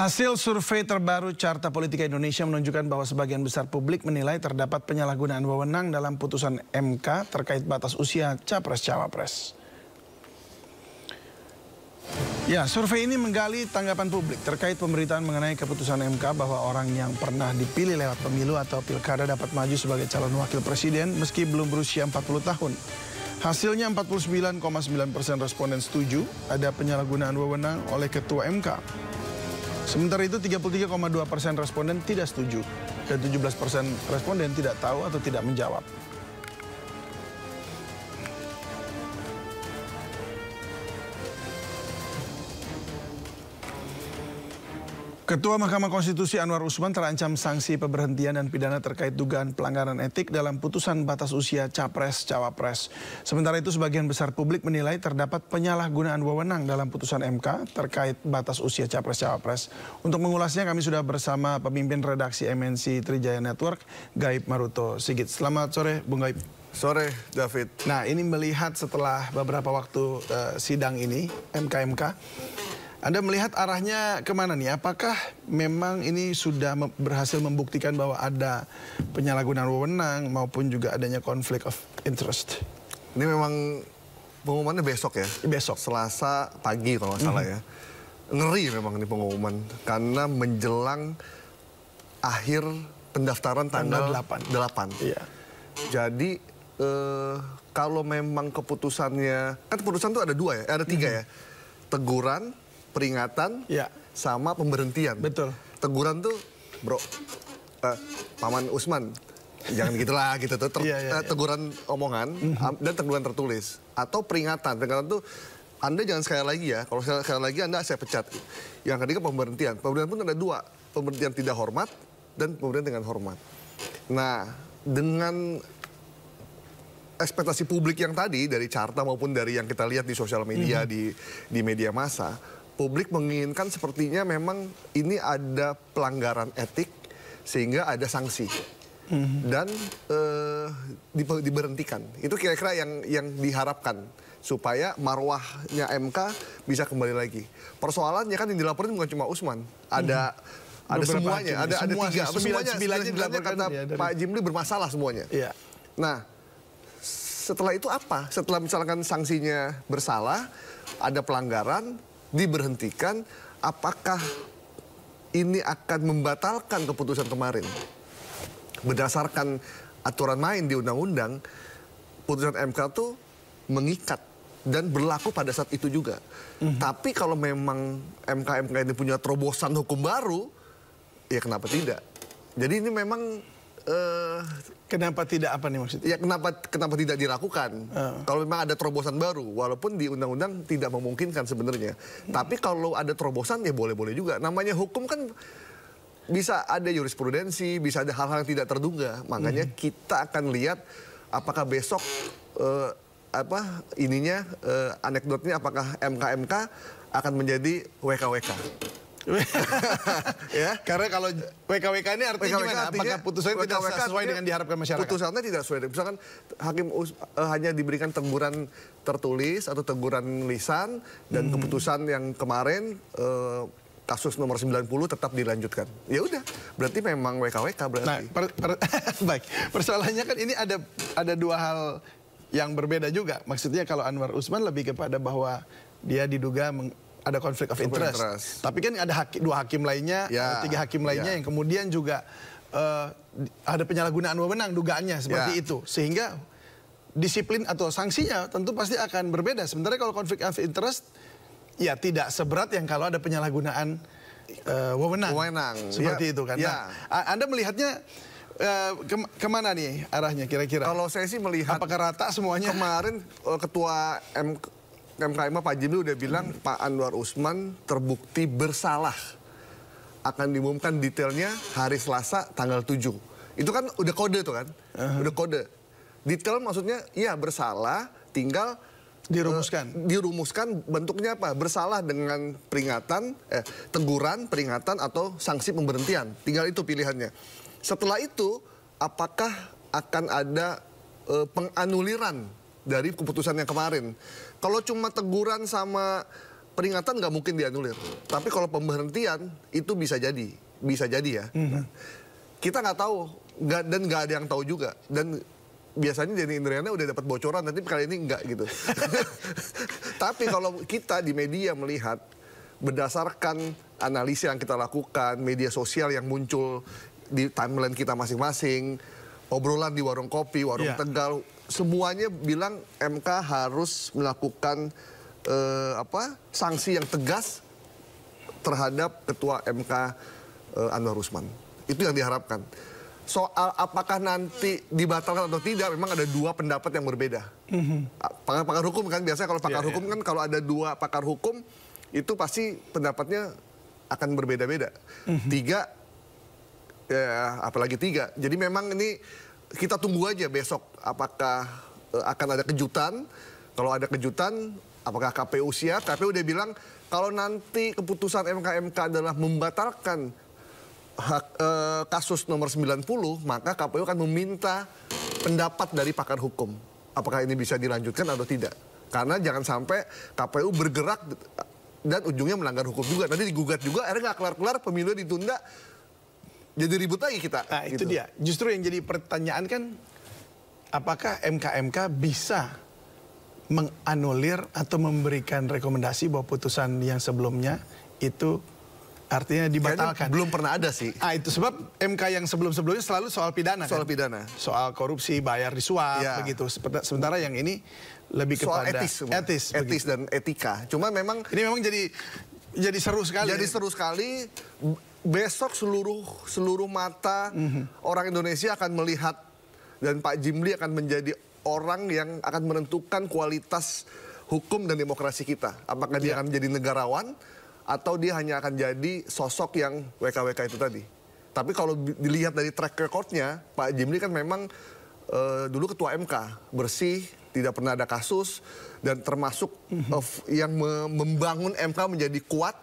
Hasil survei terbaru Carta Politika Indonesia menunjukkan bahwa sebagian besar publik menilai terdapat penyalahgunaan wewenang dalam putusan MK terkait batas usia Capres-Cawapres. Ya, survei ini menggali tanggapan publik terkait pemberitaan mengenai keputusan MK bahwa orang yang pernah dipilih lewat pemilu atau pilkada dapat maju sebagai calon wakil presiden meski belum berusia 40 tahun. Hasilnya 49,9% responden setuju ada penyalahgunaan wewenang oleh Ketua MK. Sementara itu 33,2% responden tidak setuju dan 17% responden tidak tahu atau tidak menjawab. Ketua Mahkamah Konstitusi Anwar Usman terancam sanksi pemberhentian dan pidana terkait dugaan pelanggaran etik dalam putusan batas usia Capres-Cawapres. Sementara itu sebagian besar publik menilai terdapat penyalahgunaan wewenang dalam putusan MK terkait batas usia Capres-Cawapres. Untuk mengulasnya kami sudah bersama pemimpin redaksi MNC Trijaya Network, Gaib Maruto Sigit. Selamat sore, Bung Gaib. Sore, David. Nah, ini melihat setelah beberapa waktu sidang ini, MK-MK, Anda melihat arahnya kemana nih? Apakah memang ini sudah berhasil membuktikan bahwa ada penyalahgunaan wewenang maupun juga adanya konflik of interest? Ini memang pengumumannya besok ya? Besok. Selasa pagi kalau nggak salah ya. Ngeri memang ini pengumuman. Karena menjelang akhir pendaftaran tanggal 8. Iya. Jadi kalau memang keputusannya, kan keputusan itu ada dua ya, ada tiga ya. Teguran, peringatan, ya, sama pemberhentian. Betul. Teguran tuh, bro, Paman Usman, jangan gitulah gitu tuh. Teguran omongan dan teguran tertulis. Atau peringatan. Peringatan tuh, Anda jangan sekali lagi ya. Kalau sekali lagi Anda saya pecat. Yang ketiga pemberhentian. Pemberhentian pun ada dua. Pemberhentian tidak hormat dan pemberhentian dengan hormat. Nah, dengan ekspektasi publik yang tadi dari Carta maupun dari yang kita lihat di sosial media, di media massa, publik menginginkan sepertinya memang ini ada pelanggaran etik sehingga ada sanksi dan diberhentikan. Itu kira-kira yang diharapkan supaya marwahnya MK bisa kembali lagi. Persoalannya kan yang dilaporin bukan cuma Usman, ada semuanya, ada tiga, semuanya kata Pak Jimli bermasalah semuanya. Iya. Nah, setelah itu apa? Setelah misalkan sanksinya bersalah, ada pelanggaran, diberhentikan, apakah ini akan membatalkan keputusan kemarin? Berdasarkan aturan main di undang-undang, putusan MK itu mengikat dan berlaku pada saat itu juga. Tapi kalau memang MK ini punya terobosan hukum baru, ya kenapa tidak? Jadi ini memang kenapa tidak apa nih maksudnya? Ya kenapa tidak dilakukan? Kalau memang ada terobosan baru, walaupun di undang-undang tidak memungkinkan sebenarnya. Tapi kalau ada terobosan ya boleh-boleh juga. Namanya hukum kan bisa ada jurisprudensi, bisa ada hal-hal yang tidak terduga. Makanya kita akan lihat apakah besok anekdotnya apakah MK akan menjadi WKWK. Ya, karena kalau WKWK ini artinya gimana? Apakah putusannya tidak sesuai dengan diharapkan masyarakat? Putusannya tidak sesuai. Misalkan hakim hanya diberikan teguran tertulis atau teguran lisan dan keputusan yang kemarin kasus nomor 90 tetap dilanjutkan. Ya udah, berarti memang WKWK berarti. Nah, baik. Persoalannya kan ini ada dua hal yang berbeda juga. Maksudnya kalau Anwar Usman lebih kepada bahwa dia diduga ada konflik of interest. Tapi kan ada dua hakim lainnya, tiga hakim lainnya yang kemudian juga ada penyalahgunaan wewenang dugaannya seperti itu. Sehingga disiplin atau sanksinya tentu pasti akan berbeda. Sementara kalau konflik of interest, ya tidak seberat yang kalau ada penyalahgunaan wewenang. Seperti itu kan. Nah, Anda melihatnya kemana nih arahnya kira-kira? Kalau saya sih melihat, apakah rata semuanya? Kemarin Ketua MKM Pak Jimli udah bilang Pak Anwar Usman terbukti bersalah. Akan diumumkan detailnya hari Selasa tanggal 7. Itu kan udah kode tuh kan? Udah kode. Detail maksudnya iya bersalah, tinggal dirumuskan bentuknya apa? Bersalah dengan peringatan, teguran, peringatan atau sanksi pemberhentian. Tinggal itu pilihannya. Setelah itu apakah akan ada penganuliran dari keputusan yang kemarin? Kalau cuma teguran sama peringatan nggak mungkin dianulir. Tapi kalau pemberhentian itu bisa jadi ya. Nah, kita nggak tahu, dan nggak ada yang tahu juga. Dan biasanya Denny Indrayana udah dapat bocoran, nanti kali ini enggak gitu. Tapi kalau kita di media melihat berdasarkan analisa yang kita lakukan, media sosial yang muncul di timeline kita masing-masing, obrolan di warung kopi, warung Tegal, semuanya bilang MK harus melakukan sanksi yang tegas terhadap Ketua MK Anwar Usman. Itu yang diharapkan. Soal apakah nanti dibatalkan atau tidak, memang ada dua pendapat yang berbeda. Pakar hukum kan, biasanya kalau pakar hukum kan kalau ada dua pakar hukum, itu pasti pendapatnya akan berbeda-beda. Tiga, ya apalagi tiga. Jadi memang ini kita tunggu aja besok apakah akan ada kejutan. Kalau ada kejutan, apakah KPU siap? KPU udah bilang kalau nanti keputusan MK adalah membatalkan kasus nomor 90, maka KPU akan meminta pendapat dari pakar hukum. Apakah ini bisa dilanjutkan atau tidak. Karena jangan sampai KPU bergerak dan ujungnya melanggar hukum juga. Nanti digugat juga, akhirnya nggak kelar-kelar, pemilu ditunda, jadi ribut lagi kita. Nah itu dia, justru yang jadi pertanyaan kan, apakah MK bisa menganulir atau memberikan rekomendasi bahwa putusan yang sebelumnya itu artinya dibatalkan. Kayaknya belum pernah ada sih. Itu sebab MK yang sebelum-sebelumnya selalu soal pidana. Soal pidana. Soal korupsi, bayar disuap, begitu. Sementara yang ini lebih soal kepada etis dan etika. Cuma memang ini memang jadi seru sekali. Jadi seru sekali. Besok seluruh mata orang Indonesia akan melihat, dan Pak Jimli akan menjadi orang yang akan menentukan kualitas hukum dan demokrasi kita. Apakah dia akan menjadi negarawan atau dia hanya akan jadi sosok yang WKWK itu tadi. Tapi kalau dilihat dari track recordnya, Pak Jimli kan memang dulu ketua MK, bersih, tidak pernah ada kasus, dan termasuk yang membangun MK menjadi kuat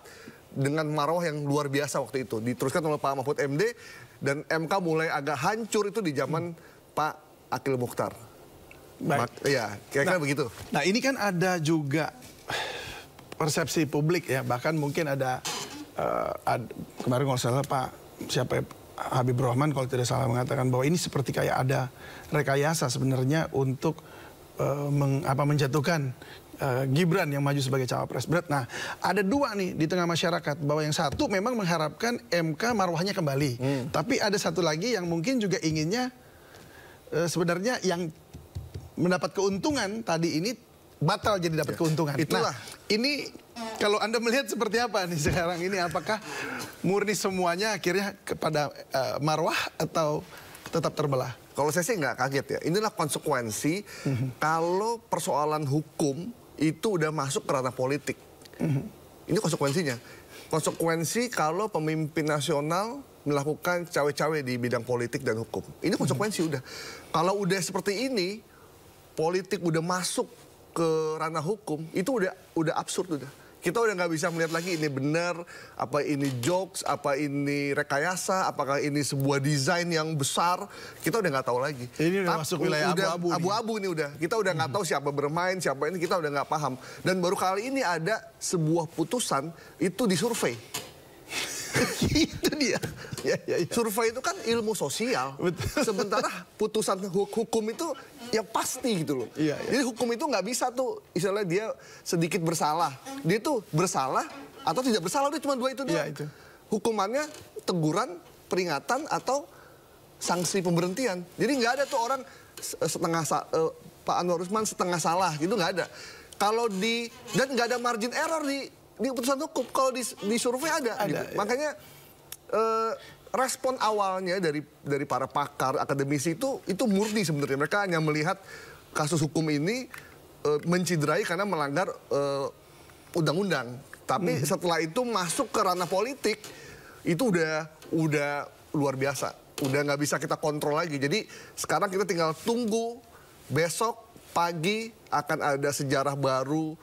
dengan marwah yang luar biasa waktu itu. Diteruskan oleh Pak Mahfud MD, dan MK mulai agak hancur itu di zaman Pak Akil Mukhtar. Iya, kira-kira begitu. Nah ini kan ada juga persepsi publik ya, bahkan mungkin ada kemarin kalau salah Pak Habibur Rahman kalau tidak salah mengatakan bahwa ini seperti kayak ada rekayasa sebenarnya untuk menjatuhkan Gibran yang maju sebagai cawapres. Nah ada dua nih di tengah masyarakat, bahwa yang satu memang mengharapkan MK marwahnya kembali, tapi ada satu lagi yang mungkin juga inginnya sebenarnya yang mendapat keuntungan tadi ini batal jadi dapat keuntungan. Itulah. Nah, ini kalau Anda melihat seperti apa nih sekarang ini? Apakah murni semuanya akhirnya kepada marwah atau tetap terbelah? Kalau saya sih nggak kaget ya. Inilah konsekuensi kalau persoalan hukum itu udah masuk ke ranah politik. Ini konsekuensinya. Konsekuensi kalau pemimpin nasional melakukan cawe-cawe di bidang politik dan hukum. Ini konsekuensi udah. Kalau udah seperti ini, politik udah masuk ke ranah hukum, itu udah absurd udah. Kita udah nggak bisa melihat lagi ini benar, apa ini jokes, apa ini rekayasa, apakah ini sebuah desain yang besar. Kita udah nggak tahu lagi. Ini udah masuk wilayah abu-abu. Abu-abu ini udah. Kita udah nggak tahu siapa bermain, siapa ini, kita udah nggak paham. Dan baru kali ini ada sebuah putusan itu disurvei. Itu dia. Survei itu kan ilmu sosial. Sementara putusan hukum itu ya pasti gitu loh. Jadi hukum itu nggak bisa tuh, misalnya dia sedikit bersalah, dia tuh bersalah atau tidak bersalah, udah cuma dua itu doang. Hukumannya teguran, peringatan, atau sanksi pemberhentian. Jadi nggak ada tuh orang Pak Anwar Usman setengah salah gitu, nggak ada. Kalau dan nggak ada margin error di putusan hukum. Kalau di survei ada gitu. Makanya respon awalnya dari para pakar akademisi itu murni sebenarnya. Mereka hanya melihat kasus hukum ini menciderai karena melanggar undang-undang. Tapi setelah itu masuk ke ranah politik, itu udah luar biasa. Udah nggak bisa kita kontrol lagi. Jadi sekarang kita tinggal tunggu besok pagi akan ada sejarah baru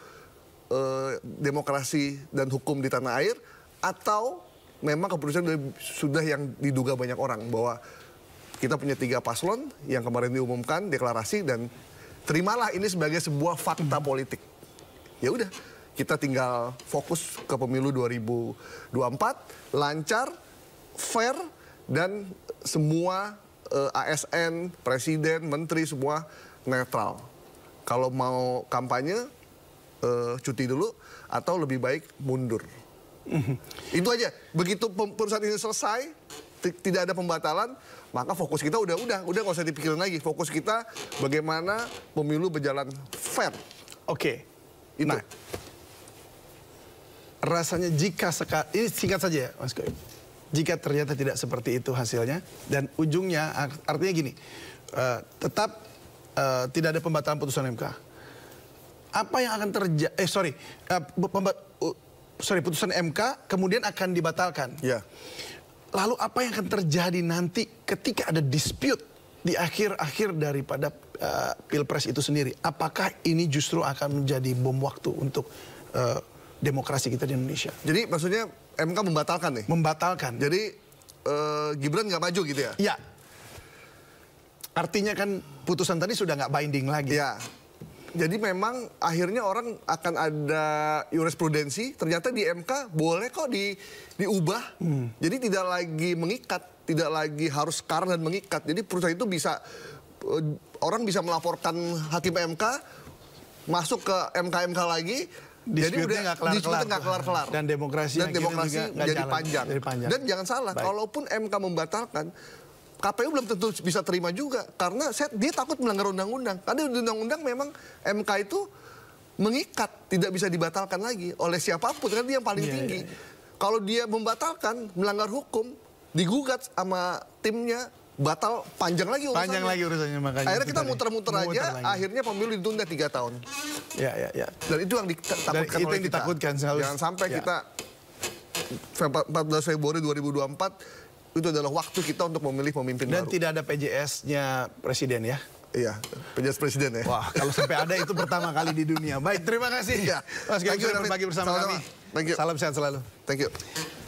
demokrasi dan hukum di tanah air, atau memang keputusan sudah yang diduga banyak orang bahwa kita punya 3 paslon yang kemarin diumumkan deklarasi, dan terimalah ini sebagai sebuah fakta politik. Ya udah, kita tinggal fokus ke pemilu 2024, lancar, fair, dan semua ASN, presiden, menteri semua netral. Kalau mau kampanye, cuti dulu, atau lebih baik mundur. Itu aja. Begitu perusahaan ini selesai, tidak ada pembatalan, maka fokus kita udah nggak usah dipikirin lagi. Fokus kita bagaimana pemilu berjalan fair. Oke. Itu. Nah, rasanya jika ini singkat saja ya, Mas Koip. Jika ternyata tidak seperti itu hasilnya dan ujungnya artinya gini, tetap tidak ada pembatalan putusan MK. Apa yang akan terjadi? Putusan MK kemudian akan dibatalkan. Ya. Lalu apa yang akan terjadi nanti ketika ada dispute di akhir-akhir daripada Pilpres itu sendiri? Apakah ini justru akan menjadi bom waktu untuk demokrasi kita di Indonesia? Jadi maksudnya MK membatalkan nih? Membatalkan. Jadi Gibran nggak maju gitu ya? Iya. Artinya kan putusan tadi sudah nggak binding lagi. Ya. Jadi memang akhirnya orang akan ada jurisprudensi, ternyata di MK boleh kok diubah. Jadi tidak lagi mengikat, tidak lagi harus sekarang dan mengikat. Jadi perusahaan itu bisa, orang bisa melaporkan hakim MK, masuk ke MK lagi, jadi udah nggak kelar-kelar. Dan demokrasi jadi panjang. Dan jangan salah, kalaupun MK membatalkan, KPU belum tentu bisa terima juga karena dia takut melanggar undang-undang. Karena di undang-undang memang MK itu mengikat, tidak bisa dibatalkan lagi oleh siapapun karena dia yang paling tinggi. Kalau dia membatalkan, melanggar hukum, digugat sama timnya, batal panjang lagi urusannya. Panjang lagi urusannya makanya. Akhirnya kita muter-muter aja, akhirnya pemilu ditunda 3 tahun. Ya. Dan itu yang ditakutkan oleh kita. Jangan sampai kita 14 Februari 2024 itu adalah waktu kita untuk memilih pemimpin baru. Dan tidak ada PJS-nya presiden ya? Iya, PJS presiden ya. Wah, kalau sampai ada itu pertama kali di dunia. Baik, terima kasih. Ya. Mas Koip sudah berbagi bersama kami. Thank you. Salam sehat selalu. Thank you.